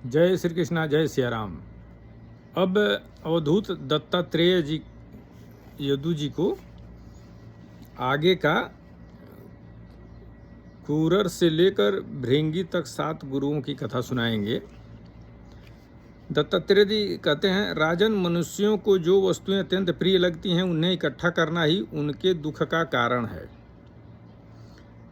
जय श्री कृष्णा, जय सिया राम। अब अवधूत दत्तात्रेय जी यदु जी को आगे का कूरर से लेकर भृंगी तक 7 गुरुओं की कथा सुनाएंगे। दत्तात्रेय जी कहते हैं, राजन, मनुष्यों को जो वस्तुएं अत्यंत प्रिय लगती हैं उन्हें इकट्ठा करना ही उनके दुख का कारण है।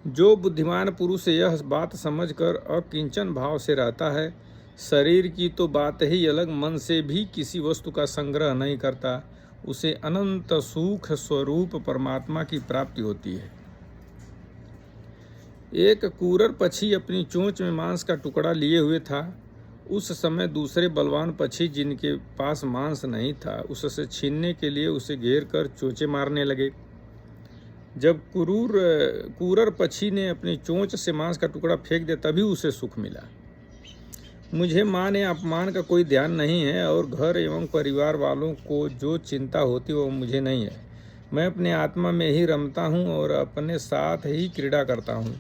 जो बुद्धिमान पुरुष यह बात समझकर अकिंचन भाव से रहता है, शरीर की तो बात ही अलग, मन से भी किसी वस्तु का संग्रह नहीं करता, उसे अनंत सुख स्वरूप परमात्मा की प्राप्ति होती है। एक कूरर पक्षी अपनी चोंच में मांस का टुकड़ा लिए हुए था। उस समय दूसरे बलवान पक्षी जिनके पास मांस नहीं था, उससे छीनने के लिए उसे घेर कर चोंचे मारने लगे। जब कूरर पक्षी ने अपनी चोंच से मांस का टुकड़ा फेंक दिया, तभी उसे सुख मिला। मुझे मान या अपमान का कोई ध्यान नहीं है और घर एवं परिवार वालों को जो चिंता होती वो मुझे नहीं है। मैं अपने आत्मा में ही रमता हूँ और अपने साथ ही क्रीड़ा करता हूँ।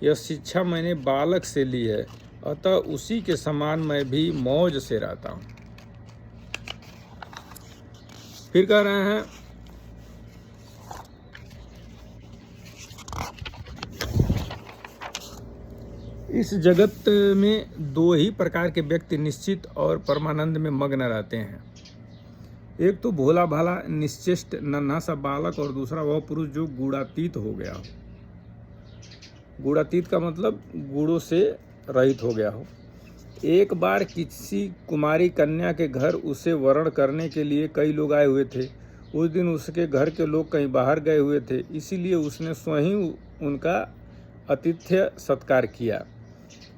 यह शिक्षा मैंने बालक से ली है, अतः उसी के समान मैं भी मौज से रहता हूँ। फिर कह रहे हैं, इस जगत में 2 ही प्रकार के व्यक्ति निश्चित और परमानंद में मग्न रहते हैं। एक तो भोला भाला निश्चेष्ट नन्हा सा बालक, और दूसरा वह पुरुष जो गुणातीत हो गया हो। गुणातीत का मतलब गुणों से रहित हो गया हो। एक बार किसी कुमारी कन्या के घर उसे वरण करने के लिए कई लोग आए हुए थे। उस दिन उसके घर के लोग कहीं बाहर गए हुए थे, इसीलिए उसने स्वयं उनका आतिथ्य सत्कार किया।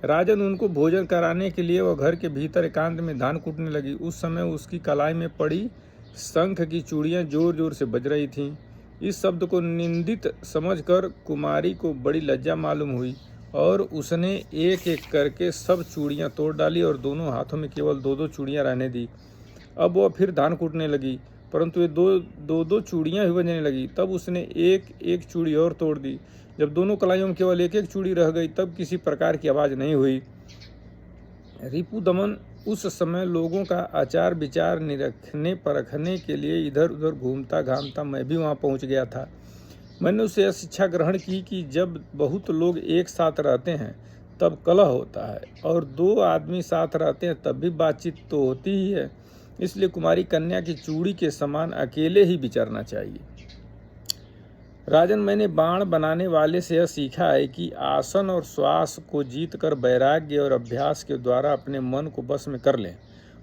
राजन, उनको भोजन कराने के लिए वह घर के भीतर एकांत में धान कूटने लगी। उस समय उसकी कलाई में पड़ी शंख की चूड़ियां जोर जोर से बज रही थीं। इस शब्द को निंदित समझकर कुमारी को बड़ी लज्जा मालूम हुई और उसने एक एक करके सब चूड़ियां तोड़ डाली और दोनों हाथों में केवल 2-2 चूड़ियां रहने दी। अब वह फिर धान कूटने लगी, परंतु ये दो चूड़ियां ही बजने लगी। तब उसने एक एक चूड़ी और तोड़ दी। जब दोनों कलाइयों में केवल एक एक चूड़ी रह गई, तब किसी प्रकार की आवाज़ नहीं हुई। रिपु दमन उस समय लोगों का आचार विचार निरखने परखने के लिए इधर उधर घूमता घामता मैं भी वहाँ पहुँच गया था। मैंने उससे यह शिक्षा ग्रहण की कि जब बहुत लोग एक साथ रहते हैं तब कलह होता है, और 2 आदमी साथ रहते हैं तब भी बातचीत तो होती ही है। इसलिए कुमारी कन्या की चूड़ी के समान अकेले ही विचरना चाहिए। राजन, मैंने बाण बनाने वाले से यह सीखा है कि आसन और श्वास को जीतकर वैराग्य और अभ्यास के द्वारा अपने मन को वश में कर लें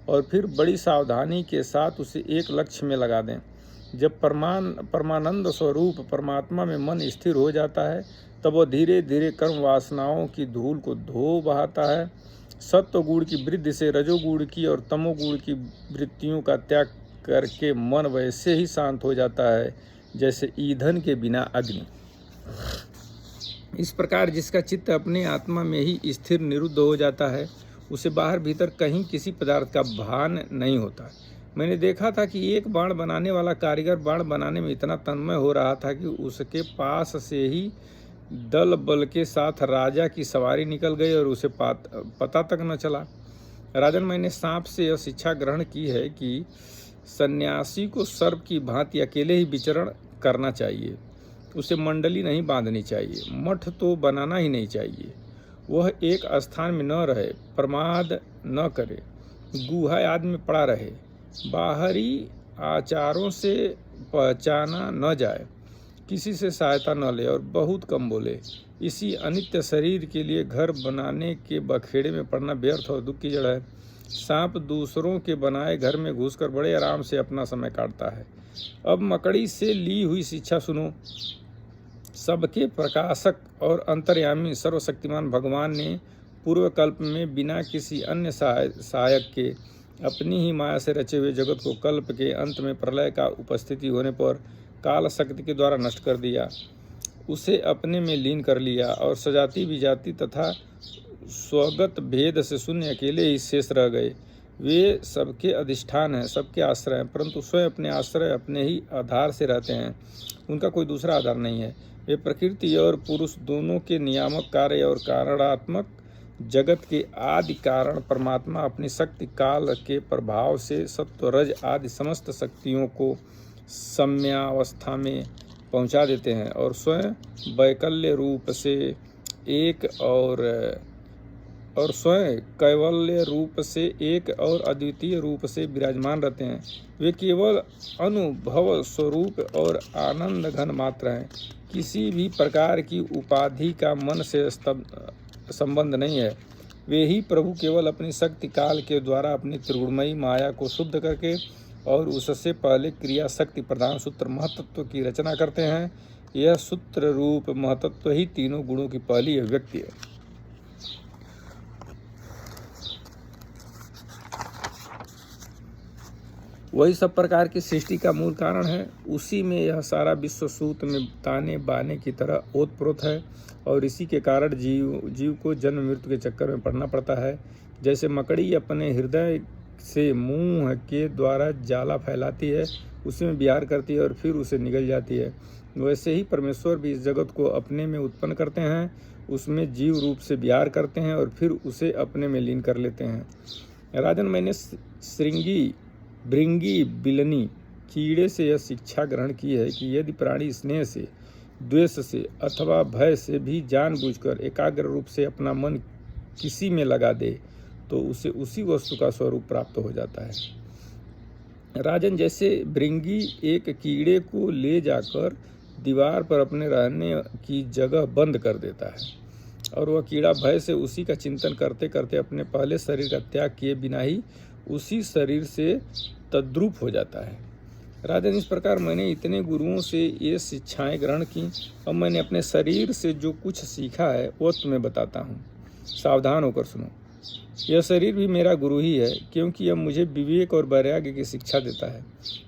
और फिर बड़ी सावधानी के साथ उसे एक लक्ष्य में लगा दें। जब परमानंद स्वरूप परमात्मा में मन स्थिर हो जाता है, तब वह धीरे धीरे कर्म वासनाओं की धूल को धो बहाता है। सत्वगुण की वृद्धि से रजोगुण की और तमोगुण की वृत्तियों का त्याग करके मन वैसे ही शांत हो जाता है जैसे ईंधन के बिना अग्नि। इस प्रकार जिसका चित्त अपने आत्मा में ही स्थिर निरुद्ध हो जाता है, उसे बाहर भीतर कहीं किसी पदार्थ का भान नहीं होता। मैंने देखा था कि एक बाण बनाने वाला कारीगर बाण बनाने में इतना तन्मय हो रहा था कि उसके पास से ही दल बल के साथ राजा की सवारी निकल गई और उसे पता तक न चला। राजन, मैंने सांप से यह शिक्षा ग्रहण की है कि सन्यासी को सर्प की भांति अकेले ही विचरण करना चाहिए। उसे मंडली नहीं बांधनी चाहिए, मठ तो बनाना ही नहीं चाहिए। वह एक स्थान में न रहे, प्रमाद न करे, गुहा आदि में पड़ा रहे, बाहरी आचारों से पहचाना न जाए, किसी से सहायता न ले और बहुत कम बोले। इसी अनित्य शरीर के लिए घर बनाने के बखेड़े में पड़ना व्यर्थ और दुख की जड़ है। सांप दूसरों के बनाए घर में घुसकर बड़े आराम से अपना समय काटता है। अब मकड़ी से ली हुई शिक्षा सुनो। सबके प्रकाशक और अंतर्यामी सर्वशक्तिमान भगवान ने पूर्व कल्प में बिना किसी अन्य सहायक के अपनी ही माया से रचे हुए जगत को कल्प के अंत में प्रलय का उपस्थिति होने पर काल शक्ति के द्वारा नष्ट कर दिया। उसे अपने में लीन कर लिया और सजाति विजाति तथा स्वगत भेद से शून्य अकेले ही शेष रह गए। वे सबके अधिष्ठान हैं, सबके आश्रय हैं, परंतु स्वयं अपने आश्रय अपने ही आधार से रहते हैं। उनका कोई दूसरा आधार नहीं है। वे प्रकृति और पुरुष दोनों के नियामक कार्य और कारणात्मक जगत के आदि कारण परमात्मा अपनी शक्ति काल के प्रभाव से सत्व रज आदि समस्त शक्तियों को सम्यावस्था में पहुंचा देते हैं और स्वयं वैकल्य रूप से एक और स्वयं कैवल्य रूप से एक और अद्वितीय रूप से विराजमान रहते हैं। वे केवल अनुभव स्वरूप और आनंद घन मात्र हैं। किसी भी प्रकार की उपाधि का मन से संबंध नहीं है। वे ही प्रभु केवल अपनी शक्ति काल के द्वारा अपनी त्रिगुणमयी माया को शुद्ध करके और उससे पहले क्रिया शक्ति प्रधान सूत्र महतत्व की रचना करते हैं। यह सूत्र रूप महतत्व ही तीनों गुणों की पहली अभिव्यक्ति है। वही सब प्रकार की सृष्टि का मूल कारण है। उसी में यह सारा विश्व सूत में ताने बाने की तरह ओतप्रोत है और इसी के कारण जीव को जन्म मृत्यु के चक्कर में पड़ना पड़ता है। जैसे मकड़ी अपने हृदय से मुंह के द्वारा जाला फैलाती है, उसी में विहार करती है और फिर उसे निगल जाती है, वैसे ही परमेश्वर भी इस जगत को अपने में उत्पन्न करते हैं, उसमें जीव रूप से विहार करते हैं और फिर उसे अपने में लीन कर लेते हैं। राजन, मैंने भृंगी बिलनी कीड़े से यह शिक्षा ग्रहण की है कि यदि प्राणी स्नेह से, द्वेष से अथवा भय से भी जानबूझकर एकाग्र रूप से अपना मन किसी में लगा दे तो उसे उसी वस्तु का स्वरूप प्राप्त हो जाता है। राजन, जैसे भृंगी एक कीड़े को ले जाकर दीवार पर अपने रहने की जगह बंद कर देता है और वह कीड़ा भय से उसी का चिंतन करते करते अपने पहले शरीर का त्याग किए बिना ही उसी शरीर से तद्रूप हो जाता है। राजन, इस प्रकार मैंने इतने गुरुओं से ये शिक्षाएं ग्रहण की और मैंने अपने शरीर से जो कुछ सीखा है वो तुम्हें बताता हूँ। सावधान होकर सुनो। यह शरीर भी मेरा गुरु ही है, क्योंकि यह मुझे विवेक और वैराग्य की शिक्षा देता है।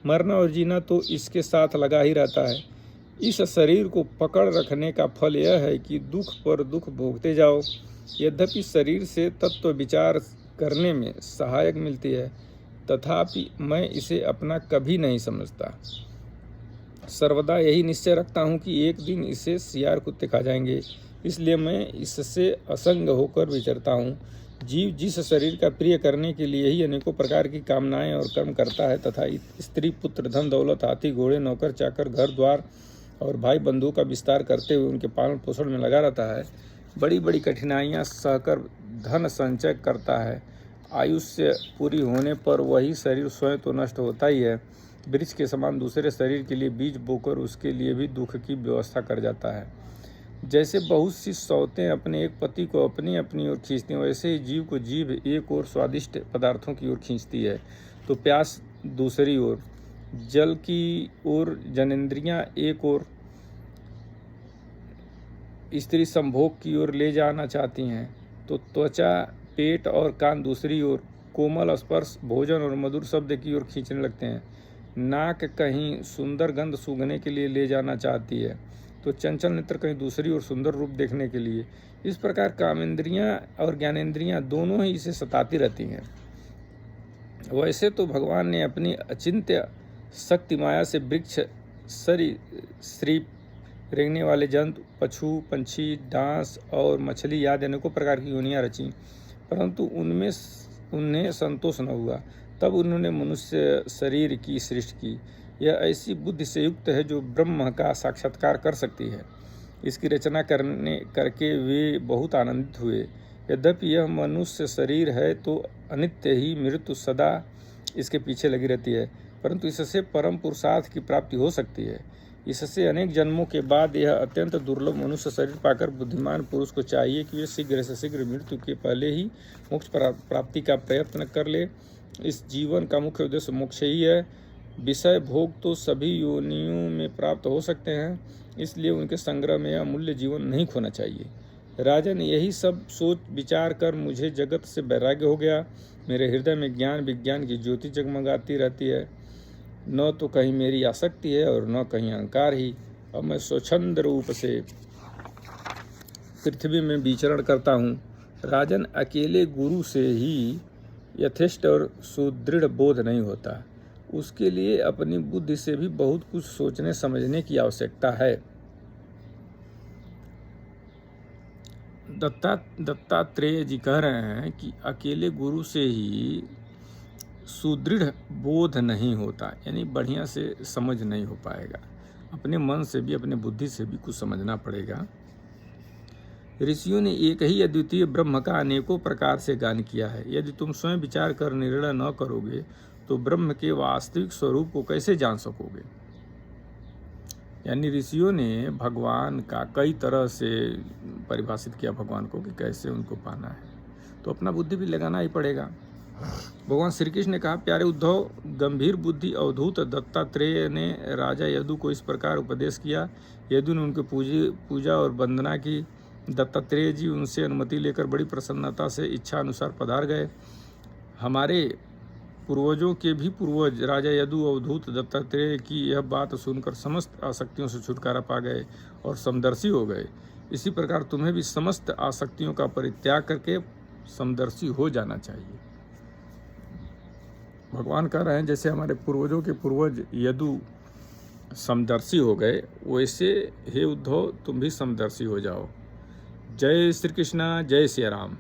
मरना और जीना तो इसके साथ लगा ही रहता है। इस शरीर को पकड़ रखने का फल यह है कि दुख पर दुख भोगते जाओ। यद्यपि शरीर से तत्व विचार करने में सहायक मिलती है, तथापि मैं इसे अपना कभी नहीं समझता। सर्वदा यही निश्चय रखता हूँ कि एक दिन इसे सियार कुत्ते खा जाएंगे, इसलिए मैं इससे असंग होकर विचरता हूँ। जीव जिस शरीर का प्रिय करने के लिए ही अनेकों प्रकार की कामनाएं और कर्म करता है तथा स्त्री पुत्र धन दौलत हाथी घोड़े नौकर चाकर घर द्वार और भाई बंधु का विस्तार करते हुए उनके पालन पोषण में लगा रहता है, बड़ी बड़ी कठिनाइयां सहकर धन संचय करता है, आयुष्य पूरी होने पर वही शरीर स्वयं तो नष्ट होता ही है, वृक्ष के समान दूसरे शरीर के लिए बीज बोकर उसके लिए भी दुख की व्यवस्था कर जाता है। जैसे बहुत सी सौतें अपने एक पति को अपनी अपनी ओर खींचती हैं, वैसे ही जीव को जीभ एक ओर स्वादिष्ट पदार्थों की ओर खींचती है तो प्यास दूसरी ओर, जल की ओर जनेंद्रियां एक ओर स्त्री संभोग की ओर ले जाना चाहती हैं तो त्वचा पेट और कान दूसरी ओर, कोमल स्पर्श भोजन और मधुर शब्द की ओर खींचने लगते हैं। नाक कहीं सुंदर गंध सूंघने के लिए ले जाना चाहती है तो चंचल नेत्र कहीं दूसरी ओर सुंदर रूप देखने के लिए। इस प्रकार कामेंद्रियां और ज्ञानेंद्रियां दोनों ही इसे सताती रहती हैं। वैसे तो भगवान ने अपनी अचिंत्य शक्ति माया से वृक्ष, सरीसृप, रेंगने वाले जंतु, पशु, पंछी, डांस और मछली आदि अनेकों प्रकार की योनियां रची, परंतु उनमें उन्हें संतोष न हुआ। तब उन्होंने मनुष्य शरीर की सृष्टि की। यह ऐसी बुद्धि से युक्त है जो ब्रह्म का साक्षात्कार कर सकती है। इसकी रचना करके वे बहुत आनंदित हुए। यद्यपि यह मनुष्य शरीर है तो अनित्य ही मृत्यु सदा इसके पीछे लगी रहती है, परंतु इससे परम पुरुषार्थ की प्राप्ति हो सकती है। इससे अनेक जन्मों के बाद यह अत्यंत दुर्लभ मनुष्य शरीर पाकर बुद्धिमान पुरुष को चाहिए कि वे शीघ्र से शीघ्र मृत्यु के पहले ही मोक्ष प्राप्ति का प्रयत्न कर ले। इस जीवन का मुख्य उद्देश्य मोक्ष ही है। विषय भोग तो सभी योनियों में प्राप्त हो सकते हैं, इसलिए उनके संग्रह में अमूल्य जीवन नहीं खोना चाहिए। राजन, यही सब सोच विचार कर मुझे जगत से वैराग्य हो गया। मेरे हृदय में ज्ञान विज्ञान की ज्योति जगमगाती रहती है। न तो कहीं मेरी आसक्ति है और न कहीं अहंकार ही। अब मैं स्वच्छंद रूप से पृथ्वी में विचरण करता हूँ। राजन, अकेले गुरु से ही यथेष्ट और सुदृढ़ बोध नहीं होता, उसके लिए अपनी बुद्धि से भी बहुत कुछ सोचने समझने की आवश्यकता है। दत्तात्रेय जी कह रहे हैं कि अकेले गुरु से ही सुदृढ़ बोध नहीं होता, यानी बढ़िया से समझ नहीं हो पाएगा, अपने मन से भी अपने बुद्धि से भी कुछ समझना पड़ेगा। ऋषियों ने एक ही अद्वितीय ब्रह्म का अनेकों प्रकार से गान किया है। यदि तुम स्वयं विचार कर निर्णय न करोगे तो ब्रह्म के वास्तविक स्वरूप को कैसे जान सकोगे। यानी ऋषियों ने भगवान का कई तरह से परिभाषित किया भगवान को कि कैसे उनको पाना है, तो अपना बुद्धि भी लगाना ही पड़ेगा। भगवान श्री कृष्ण ने कहा, प्यारे उद्धव, गंभीर बुद्धि अवधूत दत्तात्रेय ने राजा यदु को इस प्रकार उपदेश किया। यदु ने उनके पूजा और वंदना की। दत्तात्रेय जी उनसे अनुमति लेकर बड़ी प्रसन्नता से इच्छा अनुसार पधार गए। हमारे पूर्वजों के भी पूर्वज राजा यदु अवधूत दत्तात्रेय की यह बात सुनकर समस्त आसक्तियों से छुटकारा पा गए और समदर्शी हो गए। इसी प्रकार तुम्हें भी समस्त आसक्तियों का परित्याग करके समदर्शी हो जाना चाहिए। भगवान कह रहे हैं जैसे हमारे पूर्वजों के पूर्वज यदु समदर्शी हो गए, वैसे हे उद्धव तुम भी समदर्शी हो जाओ। जय श्री कृष्णा, जय सिया राम।